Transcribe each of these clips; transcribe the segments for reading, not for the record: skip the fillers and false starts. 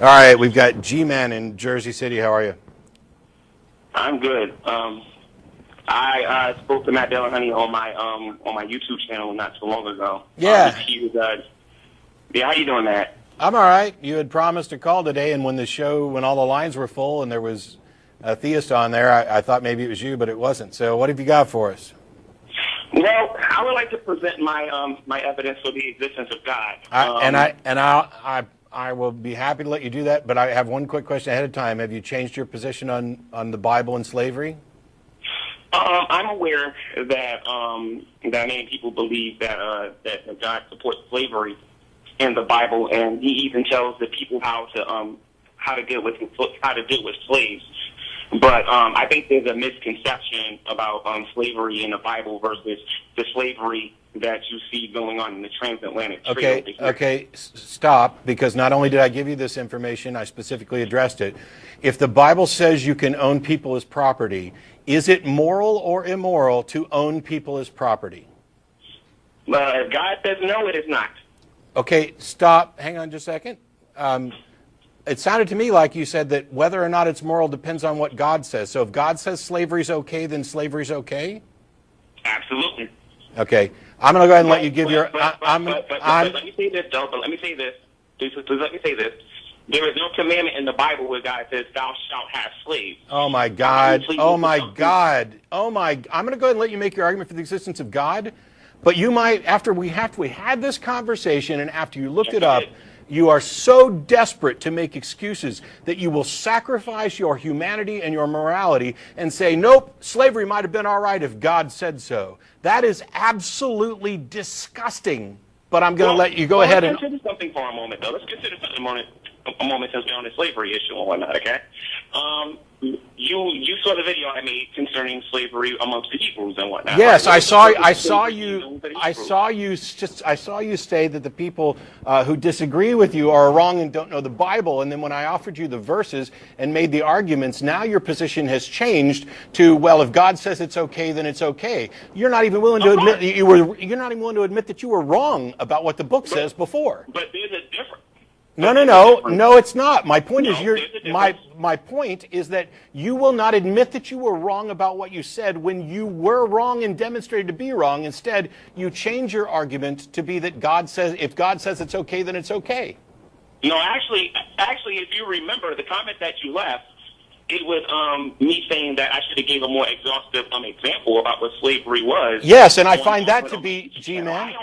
All right, we've got G-Man in Jersey City. How are you? I'm good. I spoke to Matt Dillahunty on my YouTube channel not too long ago. Yeah. Yeah, how you doing, Matt? I'm all right. You had promised a call today, and when all the lines were full and there was Atheist on there, I thought maybe it was you, but it wasn't. So what have you got for us? Well, I would like to present my my evidence for the existence of God. I will be happy to let you do that, but I have one quick question ahead of time. Have you changed your position on the Bible and slavery? I'm aware that many people believe that God supports slavery in the Bible, and He even tells the people how to deal with slaves. But I think there's a misconception about slavery in the Bible versus the slavery that you see going on in the transatlantic trade. Okay, stop, because not only did I give you this information, I specifically addressed it. If the Bible says you can own people as property, is it moral or immoral to own people as property? If God says no, it is not. Okay, stop. Hang on just a second. It sounded to me like you said that whether or not it's moral depends on what God says. So if God says slavery's okay, then slavery's okay? Absolutely. Okay. I'm going to go ahead and let you give your... But let me say this, though. But let me say this. Please let me say this. There is no commandment in the Bible where God says, "Thou shalt have slaves." Oh my God! Oh my God! Oh my! I'm going to go ahead and let you make your argument for the existence of God, but you might, after we had this conversation and after you looked it up, you are so desperate to make excuses that you will sacrifice your humanity and your morality and say, "Nope, slavery might have been all right if God said so." That is absolutely disgusting. But I'm going to let you go ahead and... Let's consider something for a moment, though. Let's consider something a moment since we're on the slavery issue and whatnot, okay? You saw the video I made concerning slavery amongst the Hebrews and whatnot. Yes, I saw you say that the people who disagree with you are wrong and don't know the Bible, and then when I offered you the verses and made the arguments, now your position has changed to, well, if God says it's okay, then it's okay. You're not even willing to admit that you were wrong about what the book says before. But there's a difference. No, it's not. My point is my point is that you will not admit that you were wrong about what you said when you were wrong and demonstrated to be wrong. Instead, you change your argument to be that if God says it's okay, then it's okay. No, actually, if you remember the comment that you left, it was me saying that I should have gave a more exhaustive example about what slavery was. Yes, and I find that to be G-Man,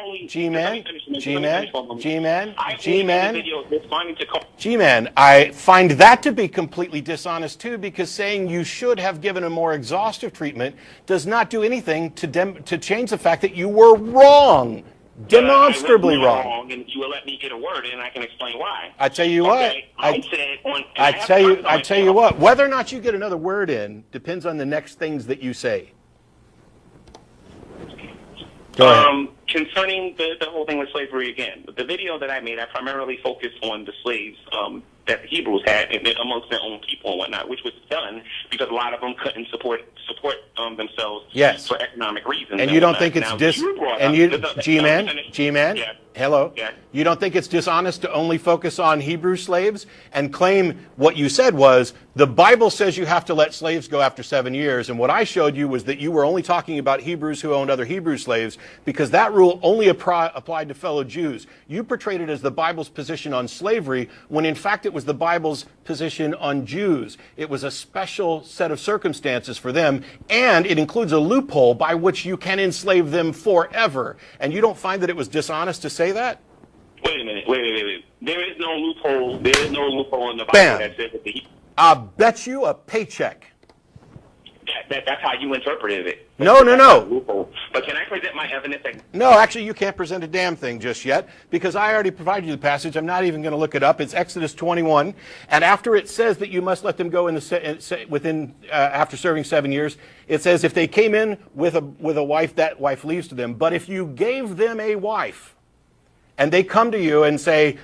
I find that to be completely dishonest too, because saying you should have given a more exhaustive treatment does not do anything to change the fact that you were wrong. Demonstrably wrong. And you will let me get a word in, and I can explain why. I tell you what. I tell you what. Whether or not you get another word in depends on the next things that you say. Go ahead. Concerning the whole thing with slavery again, the video that I made, I primarily focused on the slaves that the Hebrews had amongst their own people and whatnot, which was done because a lot of them couldn't support themselves for economic reasons. And you don't think it's G-Man? Yeah. Hello? Yeah. You don't think it's dishonest to only focus on Hebrew slaves and claim what you said was the Bible says you have to let slaves go after 7 years, and what I showed you was that you were only talking about Hebrews who owned other Hebrew slaves because that rule only applied to fellow Jews. You portrayed it as the Bible's position on slavery when in fact it was the Bible's position on Jews. It was a special set of circumstances for them, and it includes a loophole by which you can enslave them forever. And you don't find that it was dishonest to say that? Wait a minute. There is no loophole. There is no loophole in the Bible that says that I'll bet you a paycheck. That's how you interpreted it. No. But can I present my evidence? No, actually, you can't present a damn thing just yet because I already provided you the passage. I'm not even going to look it up. It's Exodus 21, and after it says that you must let them go after serving 7 years, it says if they came in with a wife, that wife leaves to them. But if you gave them a wife, and they come to you and say,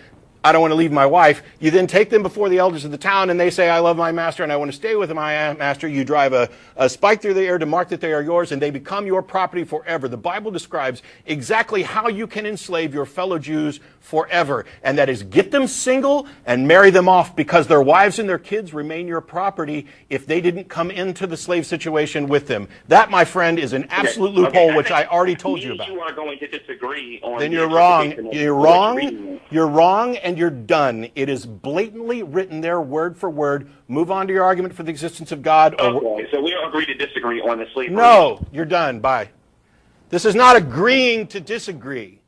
I don't want to leave my wife. You then take them before the elders of the town, and they say, I love my master, and I want to stay with my master. You drive a spike through the air to mark that they are yours, and they become your property forever. The Bible describes exactly how you can enslave your fellow Jews forever, and that is get them single and marry them off, because their wives and their kids remain your property if they didn't come into the slave situation with them. That, my friend, is an absolute loophole, which I already told you about. You are going to disagree on. Then you're wrong. You're wrong. You're wrong, and you're done. It is blatantly written there, word for word. Move on to your argument for the existence of God. Okay, so we agree to disagree on the slavery. No, you're done. Bye. This is not agreeing to disagree.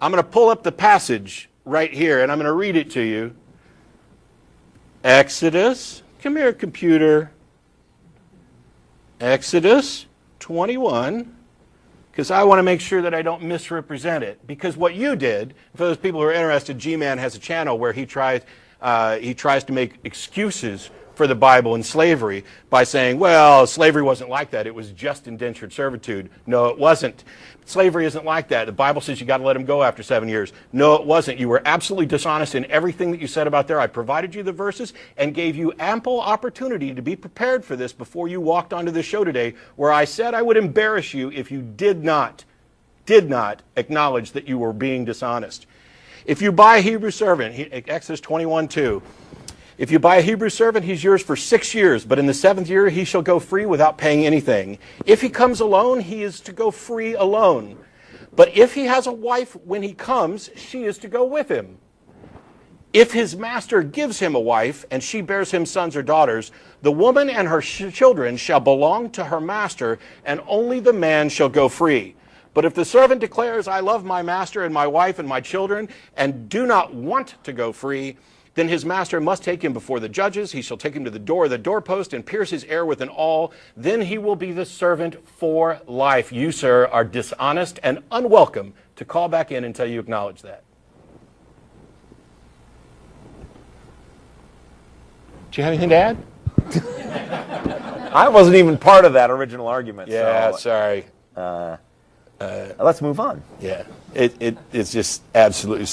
I'm going to pull up the passage right here, and I'm going to read it to you. Exodus. Come here, computer. Exodus 21. Because I want to make sure that I don't misrepresent it. Because what you did, for those people who are interested, G-Man has a channel where he tries to make excuses for the Bible and slavery by saying, well, slavery wasn't like that. It was just indentured servitude. No, it wasn't. Slavery isn't like that. The Bible says you got to let them go after 7 years. No, it wasn't. You were absolutely dishonest in everything that you said about there. I provided you the verses and gave you ample opportunity to be prepared for this before you walked onto the show today, where I said I would embarrass you if you did not acknowledge that you were being dishonest. If you buy a Hebrew servant, Exodus 21:2, if you buy a Hebrew servant, he's yours for 6 years, but in the 7th year he shall go free without paying anything. If he comes alone, he is to go free alone. But if he has a wife when he comes, she is to go with him. If his master gives him a wife, and she bears him sons or daughters, the woman and her children shall belong to her master, and only the man shall go free. But if the servant declares, I love my master and my wife and my children, and do not want to go free, then his master must take him before the judges. He shall take him to the door of the doorpost and pierce his ear with an awl. Then he will be the servant for life. You, sir, are dishonest and unwelcome to call back in until you acknowledge that. Do you have anything to add? I wasn't even part of that original argument. Yeah, so, sorry. Let's move on. Yeah, it's just absolutely